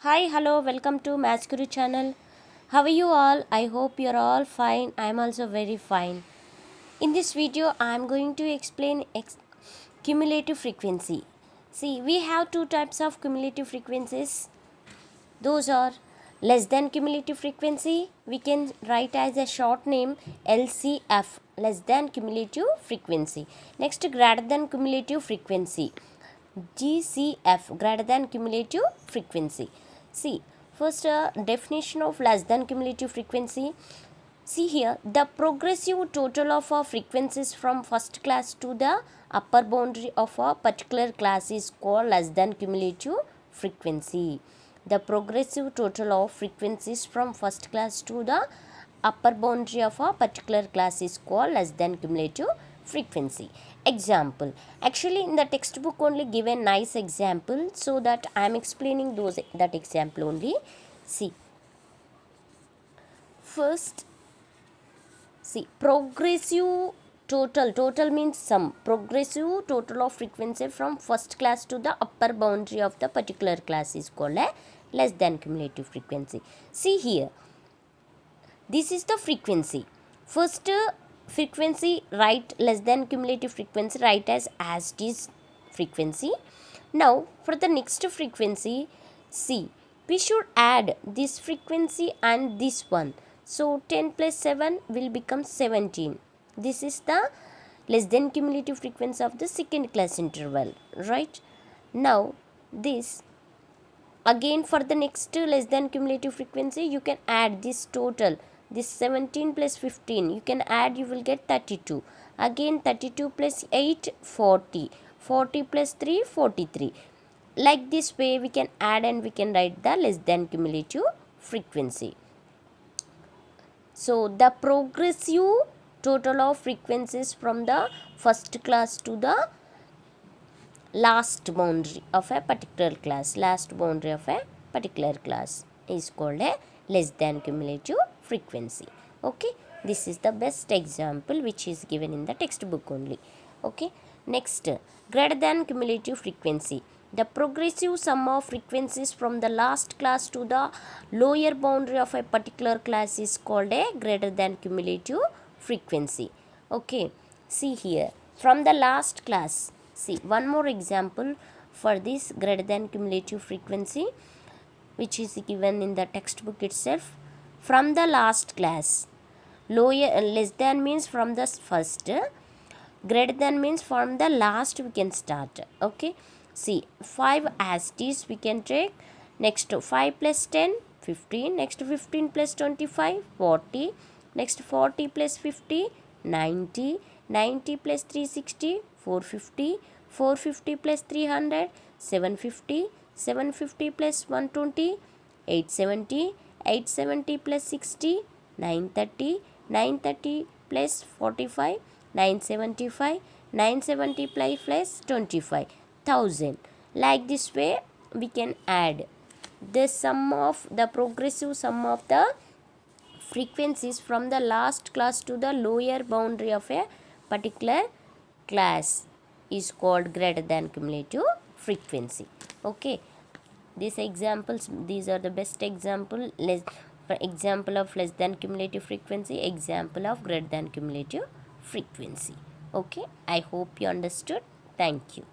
Hi, hello, welcome to Maths Guru channel. How are you all? I hope you're all fine. I'm also very fine. In this video, I'm going to explain cumulative frequency. See, we have two types of cumulative frequencies. Those are less than cumulative frequency. We can write as a short name LCF, less than cumulative frequency. Next, greater than cumulative frequency. GCF, greater than cumulative frequency. See, first definition of less than cumulative frequency. See here, the progressive total of frequencies from first class to the upper boundary of a particular class is called less than cumulative frequency. The progressive total of frequencies from first class to the upper boundary of a particular class is called less than cumulative frequency. Example, actually in the textbook only given nice example, so that I am explaining that example only. See, first, see, progressive total means sum. Progressive total of frequency from first class to the upper boundary of the particular class is called a less than cumulative frequency. See here, this is the frequency. First frequency, write less than cumulative frequency, write as it is frequency. Now for the next frequency, see, we should add this frequency and this one. So 10 plus 7 will become 17. This is the less than cumulative frequency of the second class interval, right? Now this, again for the next less than cumulative frequency, you can add this total. This 17 plus 15 you can add, you will get 32. Again 32 plus 8, 40. 40 plus 3, 43. Like this way we can add and we can write the less than cumulative frequency. So the progressive total of frequencies from the first class to the last boundary of a particular class, is called a less than cumulative frequency. Okay, this is the best example which is given in the textbook only. Okay, next, greater than cumulative frequency. The progressive sum of frequencies from the last class to the lower boundary of a particular class is called a greater than cumulative frequency. Okay, see here, from the last class. See, one more example for this greater than cumulative frequency, which is given in the textbook itself. From the last class, lower, less than means from the first, greater than means from the last we can start. Okay, see, 5 as it is we can take. Next 5 plus 10, 15. Next 15 plus 25, 40. Next 40 plus 50, 90. 90 plus 360, 450. 450 plus 300, 750. 750 plus 120, 870. 870 plus 60, 930. 930 plus 45, 975. 970 plus 25, 1000. Like this way we can add the sum of the progressive sum of the frequencies from the last class to the lower boundary of a particular class is called greater than cumulative frequency. Okay, these examples, these are the best example. For example of less than cumulative frequency, example of greater than cumulative frequency. Okay, I hope you understood. Thank you.